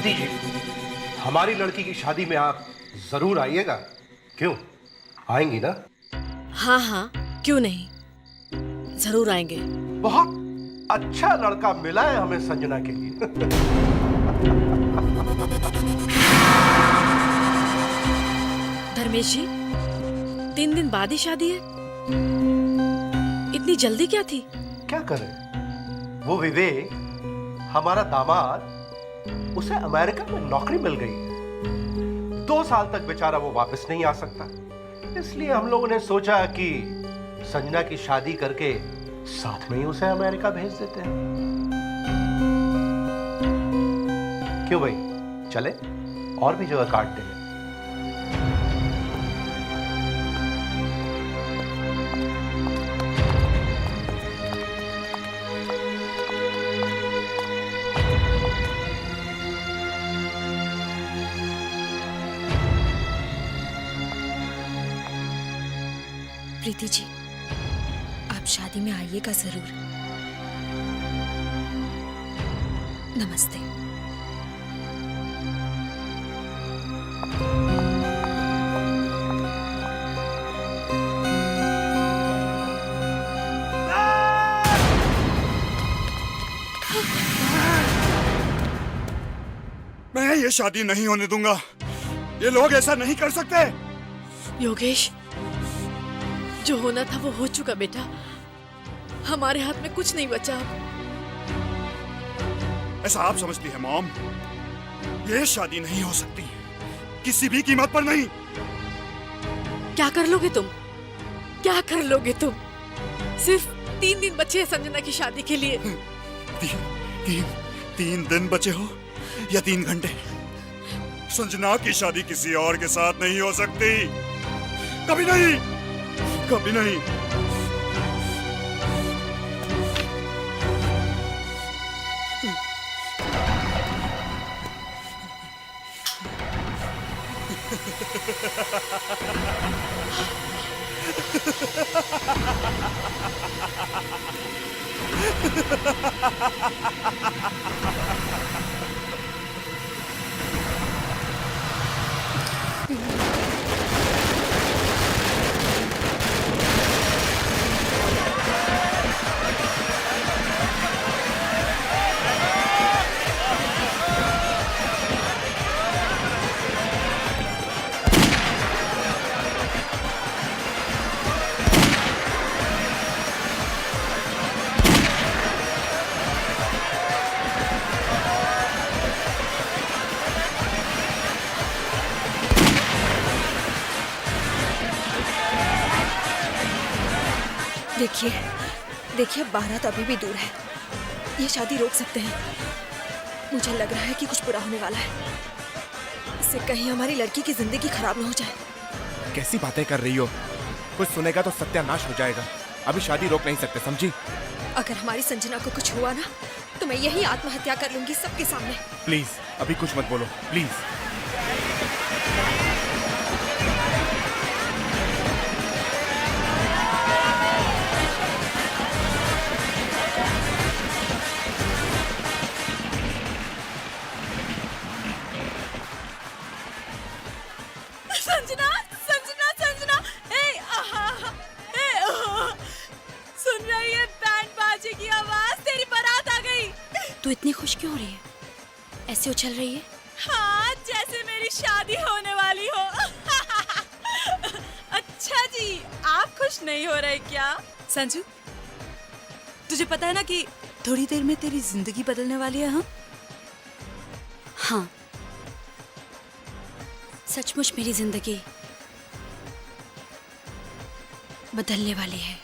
प्रीति जी, हमारी लड़की की शादी में आप जरूर आइएगा। क्यों, आएंगी ना? हाँ हाँ, क्यों नहीं, जरूर आएंगे। बहुत अच्छा लड़का मिला है हमें संजना के लिए। धर्मेश जी, 3 दिन बाद ही शादी है, इतनी जल्दी क्या थी? क्या करें, वो विवेक हमारा दामाद, उसे अमेरिका में नौकरी मिल गई है। 2 साल तक बेचारा वो वापस नहीं आ सकता, इसलिए हम लोगों ने सोचा कि संजना की शादी करके साथ में ही उसे अमेरिका भेज देते हैं। क्यों भाई, चले और भी जगह काट देंगे। प्रीति जी, आप शादी में आइएगा जरूर। नमस्ते। मैं ये शादी नहीं होने दूंगा। ये लोग ऐसा नहीं कर सकते। योगेश, जो होना था वो हो चुका बेटा, हमारे हाथ में कुछ नहीं बचा अब। ऐसा आप समझती है मॉम? ये शादी नहीं हो सकती, किसी भी कीमत पर नहीं। क्या कर लोगे तुम? क्या कर लोगे तुम? सिर्फ 3 दिन बचे हैं संजना की शादी के लिए। 3 दिन बचे हो या 3 घंटे? संजना की शादी किसी और के साथ नहीं हो सकती, कभी नहीं, कभी नहीं। देखिए देखिए, बारात अभी भी दूर है, ये शादी रोक सकते हैं। मुझे लग रहा है कि कुछ बुरा होने वाला है, इससे कहीं हमारी लड़की की जिंदगी खराब ना हो जाए। कैसी बातें कर रही हो? कुछ सुनेगा तो सत्यानाश हो जाएगा। अभी शादी रोक नहीं सकते, समझी? अगर हमारी संजना को कुछ हुआ ना तो मैं यही आत्महत्या कर लूंगी सबके सामने। प्लीज अभी कुछ मत बोलो, प्लीज। संजना, संजना, संजना, सुन रही है? बैंड बाजे की आवाज, तेरी बारात आ गई। तू इतनी खुश क्यों हो रही है? ऐसे उछल रही है? हाँ, जैसे मेरी शादी होने वाली हो। अच्छा जी, आप खुश नहीं हो रहे क्या? संजू, तुझे पता है ना कि थोड़ी देर में तेरी जिंदगी बदलने वाली है। हाँ हाँ, सचमुच मेरी जिंदगी बदलने वाली है।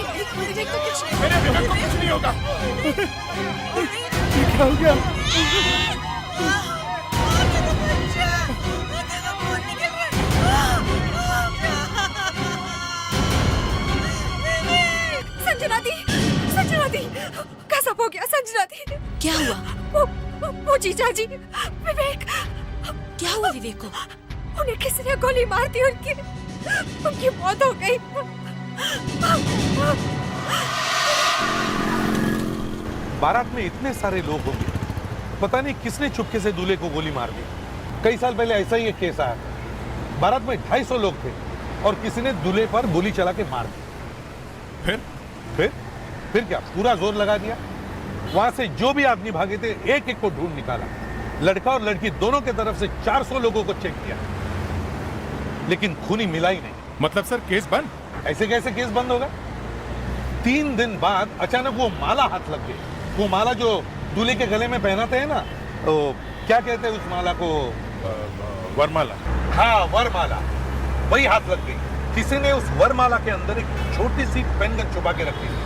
विवेक को कुछ नहीं मेरे विवेक को कुछ नहीं होगा। क्या हो गया? संजना दी, संजना दी, कसम हो गया संजना दी। क्या हुआ? वो जीजा जी, विवेक, क्या हुआ विवेक को? उन्हें किसी ने गोली मार दी, उनकी मौत हो गई। बारात में इतने सारे लोग होंगे, पता नहीं किसने चुपके से दूल्हे को गोली मार दी। कई साल पहले ऐसा ही एक केस आया था। बारात में 250 लोग थे और किसी ने दूल्हे पर गोली चला के मार दी। फिर क्या, पूरा जोर लगा दिया। वहां से जो भी आदमी भागे थे एक एक को ढूंढ निकाला। लड़का और लड़की दोनों के तरफ से 400 लोगों को चेक किया, लेकिन खूनी मिला ही नहीं। मतलब सर केस बंद? ऐसे कैसे केस बंद होगा? 3 दिन बाद अचानक वो माला हाथ लग गई। वो माला जो दूल्हे के गले में पहनाते हैं ना, तो क्या कहते हैं उस माला को? वरमाला। हाँ, वरमाला, वही हाथ लग गई। किसी ने उस वरमाला के अंदर एक छोटी सी पेन गन छुपा के रखी थी,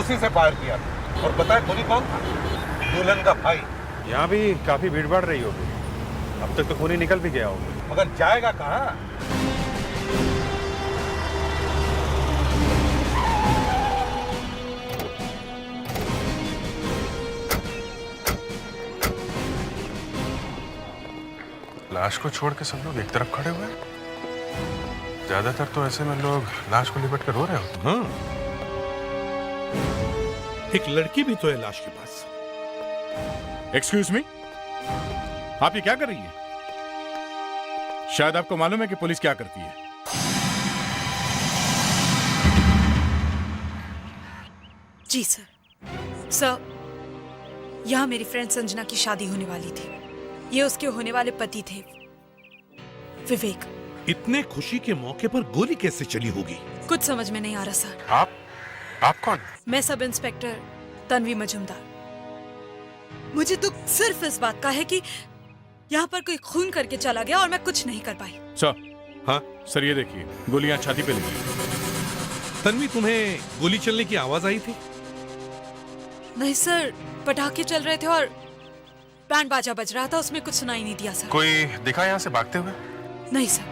उसी से फायर किया। और पता है खूनी कौन था? दुल्हन का भाई। यहाँ भी काफी भीड़ बढ़ रही होगी। अब तक तो खूनी निकल भी गया होगा। मगर जाएगा कहाँ? लाश को छोड़ के सब लोग एक तरफ खड़े हुए हैं। ज्यादातर तो ऐसे में लोग लाश को लिपट कर रो रहे होते हैं। एक लड़की भी तो है लाश के पास। एक्सक्यूज मी, आप ये क्या कर रही है? शायद आपको मालूम है कि पुलिस क्या करती है। जी सर, यहाँ मेरी फ्रेंड संजना की शादी होने वाली थी। ये उसके होने वाले पति थे, विवेक। इतने खुशी के मौके पर गोली कैसे चली होगी? कुछ समझ में नहीं आ रहा सर। आप कौन? मैं सब इंस्पेक्टर तन्वी मजूमदार। मुझे दुख सिर्फ इस बात का है कि यहाँ पर कोई खून करके चला गया और मैं कुछ नहीं कर पाई। सर। हाँ सर, ये देखिए, गोलियां छाती पे लगी। तन्वी, तुम्हें गोली चलने की आवाज आई थी? नहीं सर, पटाखे चल रहे थे और बैंड बाजा बज रहा था, उसमें कुछ सुनाई नहीं दिया सर। कोई दिखा यहाँ से भागते हुए? नहीं सर।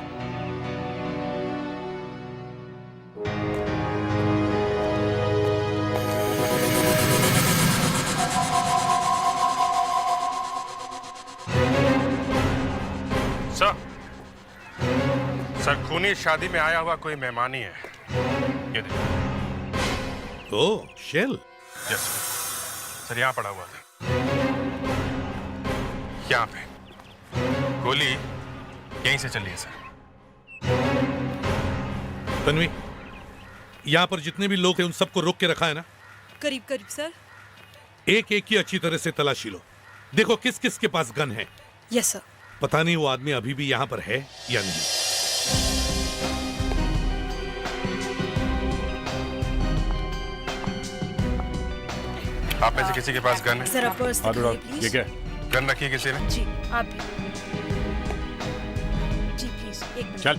सर, खूनी शादी में आया हुआ कोई मेहमान ही है। ये देखिए। ओह, शेल। यस सर, यहाँ पड़ा हुआ था। यहाँ पे गोली यहीं से चली है सर। तन्वी, यहाँ पर जितने भी लोग हैं उन सबको रोक के रखा है ना? करीब करीब सर। एक एक की अच्छी तरह से तलाशी लो। देखो किस किस के पास गन है। Yes sir. पता नहीं वो आदमी अभी भी यहाँ पर है या नहीं। आप में से किसी के पास गन है? जरा पर्स दिखाइए प्लीज। ये क्या? गन रखी है किसी ने? जी, आप भी। जी प्लीज, एक मिनट। चल।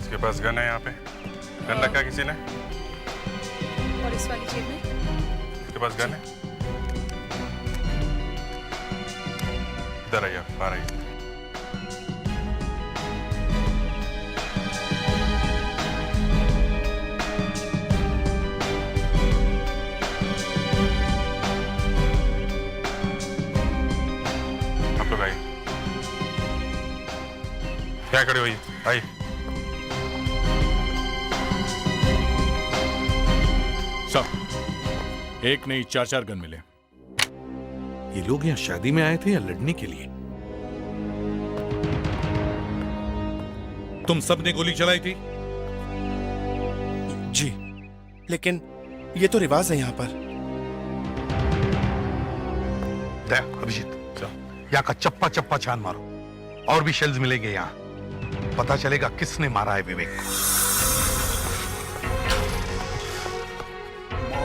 इसके पास गन है यहाँ पे? गन रखा है किसी ने? और इस वाली जेब में? इसके पास गन है? इधर आइए, आप बाहर आइए। आप लोग आइए। क्या खड़े हुई? आइए। सब एक नहीं 4-4 गन मिले। ये लोग यहाँ शादी में आए थे या लड़ने के लिए? तुम सब ने गोली चलाई थी? जी, लेकिन ये तो रिवाज है यहाँ पर। अभिजीत, यहाँ का चप्पा चप्पा छान मारो। और भी शेल्स मिलेंगे यहाँ। पता चलेगा किसने मारा है विवेक को।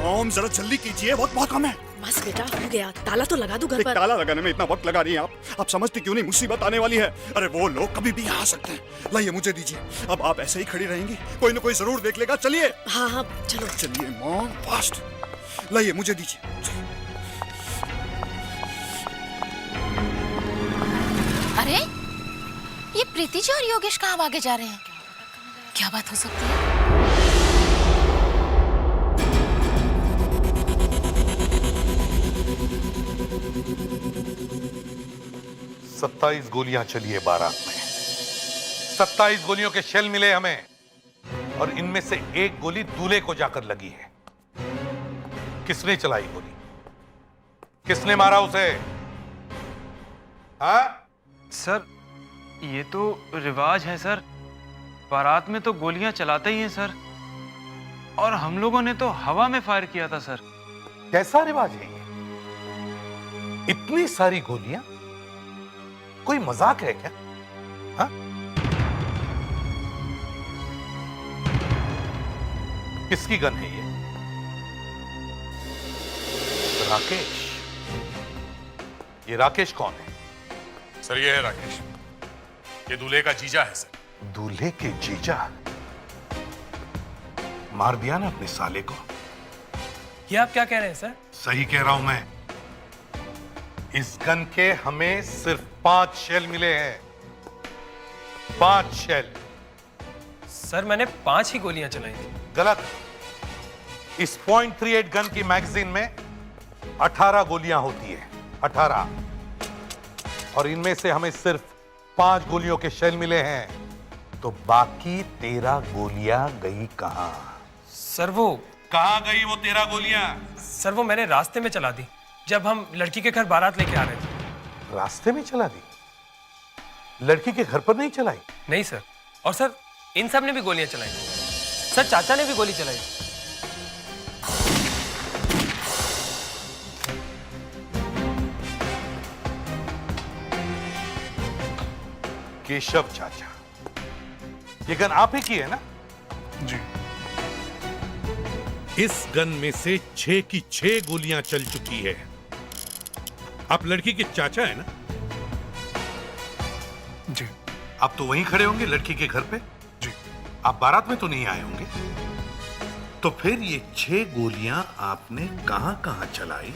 मॉम, जरा जल्दी कीजिए, बहुत काम है। बस बेटा हो गया, ताला तो लगा दो घर एक पर। ताला लगाने में इतना वक्त लगा रही हैं आप समझती क्यों नहीं मुसीबत आने वाली है। अरे वो लोग कभी भी यहाँ आ सकते हैं। लाइए मुझे दीजिए, अब आप ऐसे ही खड़ी रहेंगी, कोई ना कोई जरूर देख लेगा। चलिए हाँ हाँ चलो। चलिए मॉम, फास्ट लाइए मुझे दीजिए। अरे ये प्रीति जी और योगेश कहाँ भागे जा रहे हैं? क्या बात हो सकती है? 27 गोलियां चली है बारात में। 27 गोलियों के शेल मिले हमें, और इनमें से एक गोली दूल्हे को जाकर लगी है। किसने चलाई गोली? किसने मारा उसे? हाँ? सर ये तो रिवाज है सर, बारात में तो गोलियां चलाते ही हैं सर, और हम लोगों ने तो हवा में फायर किया था सर। कैसा रिवाज है ये? इतनी सारी गोलियां? कोई मजाक है क्या? हाँ? किसकी गन है ये? राकेश। ये राकेश कौन है? सर ये है राकेश, ये दूल्हे का जीजा है सर। दूल्हे के जीजा? मार दिया ना अपने साले को। ये आप क्या कह रहे हैं सर? सही कह रहा हूं मैं। इस गन के हमें सिर्फ 5 शेल मिले हैं। 5 शेल। सर मैंने 5 ही गोलियां चलाई थी। गलत। इस .38 गन की मैगजीन में 18 गोलियां होती है। 18। और इनमें से हमें सिर्फ 5 गोलियों के शेल मिले हैं। तो बाकी 13 गोलियां गई कहां? सर वो कहां गई वो 13 गोलियां? सर वो मैंने रास्ते में चला दी, जब हम लड़की के घर बारात लेके आ रहे थे। रास्ते में चला दी? लड़की के घर पर नहीं चलाई? नहीं सर। और सर इन सब ने भी गोलियां चलाई। सर चाचा ने भी गोली चलाई। केशव चाचा, ये गन आप ही की है ना? जी। इस गन में से 6 की 6 गोलियां चल चुकी है। आप लड़की के चाचा है ना? जी। आप तो वहीं खड़े होंगे लड़की के घर पे? जी। आप बारात में तो नहीं आए होंगे? तो फिर ये 6 गोलियां आपने कहां कहां चलाई?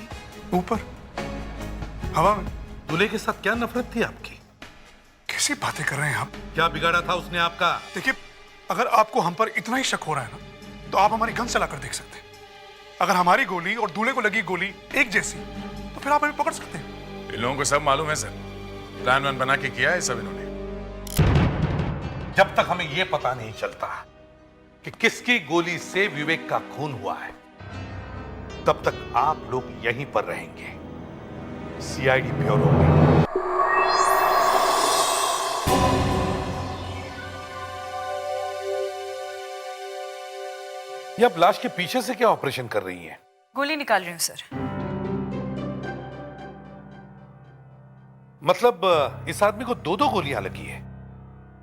ऊपर हवा में। दूल्हे के साथ क्या नफरत थी आपकी? कैसी बातें कर रहे हैं आप? क्या बिगाड़ा था उसने आपका? देखिए, अगर आपको हम पर इतना ही शक हो रहा है ना, तो आप हमारी गन चलाकर देख सकते हैं। अगर हमारी गोली और दूल्हे को लगी गोली एक जैसी, तो फिर आप हमें पकड़ सकते हैं। इन लोगों को सब मालूम है सर, प्लान वन बना के किया है सब इन्होंने। जब तक हमें यह पता नहीं चलता कि किसकी गोली से विवेक का खून हुआ है, तब तक आप लोग यहीं पर रहेंगे, सीआईडी ब्यूरो में। ये आप लाश के पीछे से क्या ऑपरेशन कर रही हैं? गोली निकाल रही हूँ सर। मतलब इस आदमी को 2-2 गोलियां लगी है,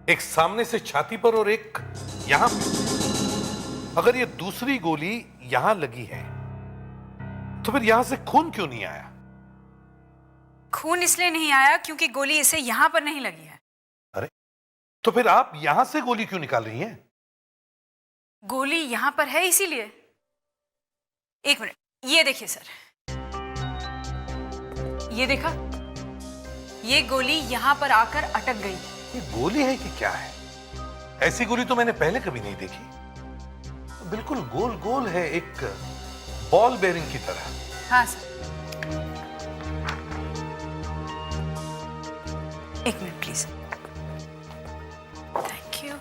एक सामने से छाती पर और एक यहां पे। अगर ये दूसरी गोली यहां लगी है, तो फिर यहां से खून क्यों नहीं आया? खून इसलिए नहीं आया क्योंकि गोली इसे यहाँ पर नहीं लगी है। अरे, तो फिर आप यहां से गोली क्यों निकाल रही हैं? गोली यहाँ पर है इसीलिए। एक मिनट, ये देखिए सर, ये देखा, ये गोली यहाँ पर आकर अटक गई। ये गोली है कि क्या है? ऐसी गोली तो मैंने पहले कभी नहीं देखी। बिल्कुल गोल गोल है, एक बॉल बेरिंग की तरह। हाँ सर, एक मिनट प्लीज। Thank you.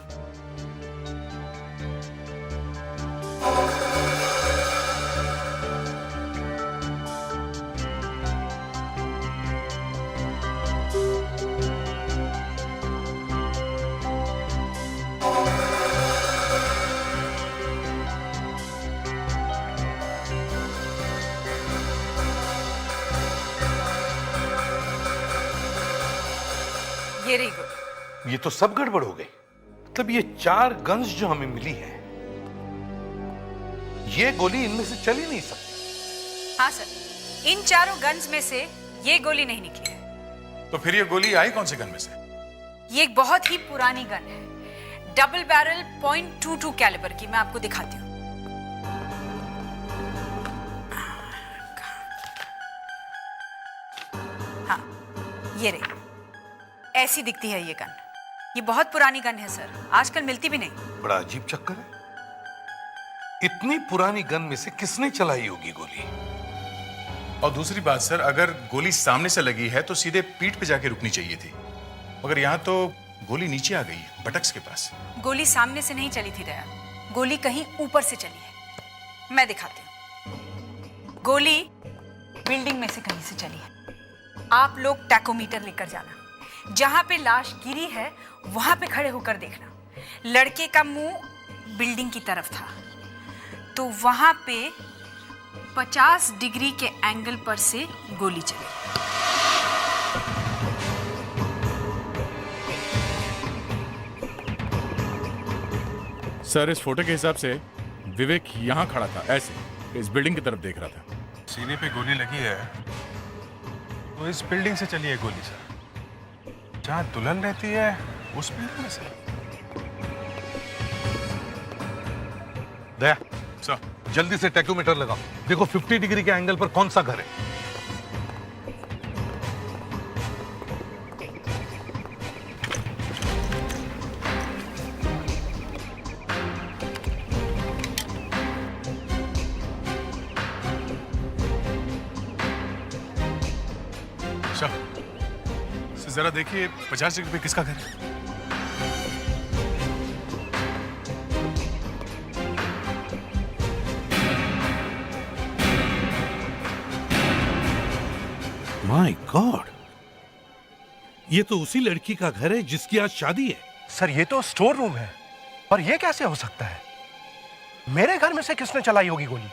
ये रही गोली। ये तो सब गड़बड़ हो गई। मतलब ये 4 गन्स जो हमें मिली है, ये गोली इनमें से चल ही नहीं सकती। हाँ सर, इन चारों गन्स में से ये गोली नहीं निकली है। तो फिर ये गोली आई कौन से गन में से? ये एक बहुत ही पुरानी गन है, डबल बैरल .22 कैलिबर की। मैं आपको दिखाती हूँ। हाँ, ये रही, ऐसी दिखती है ये गन। ये बहुत पुरानी गन है सर, आजकल मिलती भी नहीं। बड़ा अजीब चक्कर है। इतनी पुरानी गन में से किसने चलाई होगी गोली? और दूसरी बात सर, अगर गोली सामने से लगी है तो सीधे पीठ पे जाके रुकनी चाहिए थी, मगर यहाँ तो गोली नीचे आ गई है, बटक्स के पास। गोली सामने से नहीं चली थी दया, गोली कहीं ऊपर से चली है। मैं दिखाती हूँ। गोली बिल्डिंग में से कहीं से चली है। आप लोग टैकोमीटर लेकर जाना, जहां पे लाश गिरी है वहां पे खड़े होकर देखना। लड़के का मुंह बिल्डिंग की तरफ था, तो वहां पे 50 डिग्री के एंगल पर से गोली चली। सर, इस फोटो के हिसाब से विवेक यहाँ खड़ा था, ऐसे इस बिल्डिंग की तरफ देख रहा था। सीने पे गोली लगी है तो इस बिल्डिंग से चली है गोली सर। जहाँ दुल्हन रहती है उस बिल्डिंग में से। दया, सर, जल्दी से टैकोमीटर लगाओ, देखो 50 डिग्री के एंगल पर कौन सा घर है। जरा देखिए 50 डिग्री पे किसका घर है। माय गॉड, ये तो उसी लड़की का घर है जिसकी आज शादी है। सर, ये तो स्टोर रूम है, पर ये कैसे हो सकता है? मेरे घर में से किसने चलाई होगी गोली?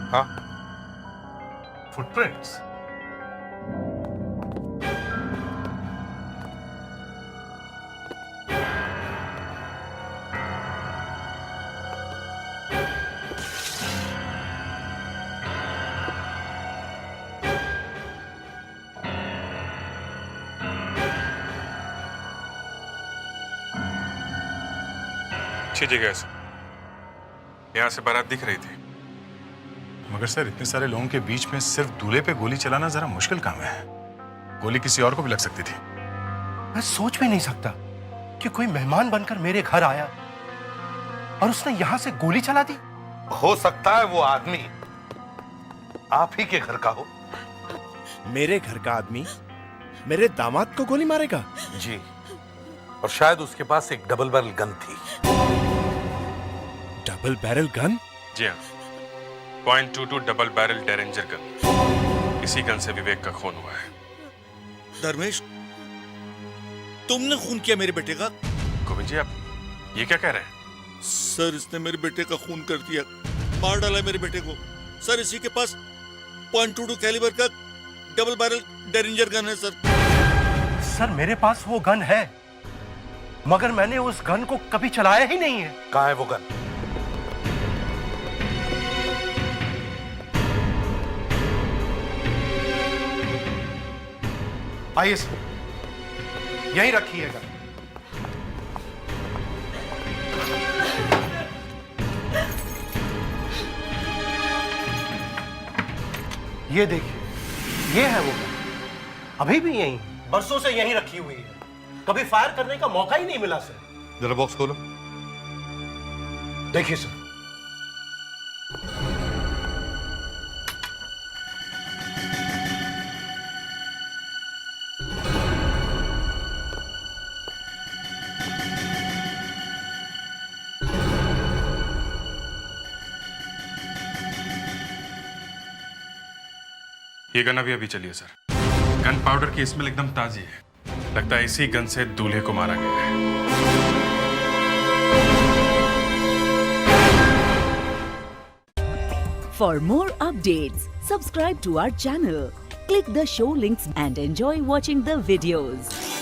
हाँ, फुटप्रिंट्स। अच्छी जगह से यहाँ से बारात दिख रही थी। मगर सर, इतने सारे लोगों के बीच में सिर्फ दूल्हे पे गोली चलाना जरा मुश्किल काम है। गोली किसी और को भी लग सकती थी। मैं सोच भी नहीं सकता कि कोई मेहमान बनकर मेरे घर आया और उसने यहां से गोली चला दी। हो सकता है वो आदमी आप ही के घर का हो। मेरे घर का आदमी मेरे दामाद को गोली मारेगा? जी, और शायद उसके पास एक डबल बैरल गन थी। Double barrel gun? जी हाँ, .22 डबल बैरल डेरेंजर गन। इसी गन से विवेक का खून हुआ है। धर्मेश, तुमने खून किया मेरे बेटे का? गोविंद जी, आप ये क्या कह रहे हैं? सर, इसने मेरे बेटे का खून कर दिया, मार डाला मेरे बेटे को। सर, इसी के पास .22 कैलिबर का डबल बैरल डेरेंजर गन है सर। सर, मेरे पास वो गन है, मगर मैंने उस गन को कभी चलाया ही नहीं है। कहाँ है वो गन? आइए सर, यहीं रखिएगा। ये देखिए, ये है वो गन, अभी भी यहीं, बरसों से यहीं रखी हुई है। कभी फायर करने का मौका ही नहीं मिला सर। जरा बॉक्स खोलो। देखिए सर, ये गन अभी चली है सर। गन पाउडर की स्मेल एकदम ताजी है। लगता है इसी गन से दूल्हे को मारा गया है। For more updates, subscribe to our channel, click the show links and enjoy watching the videos.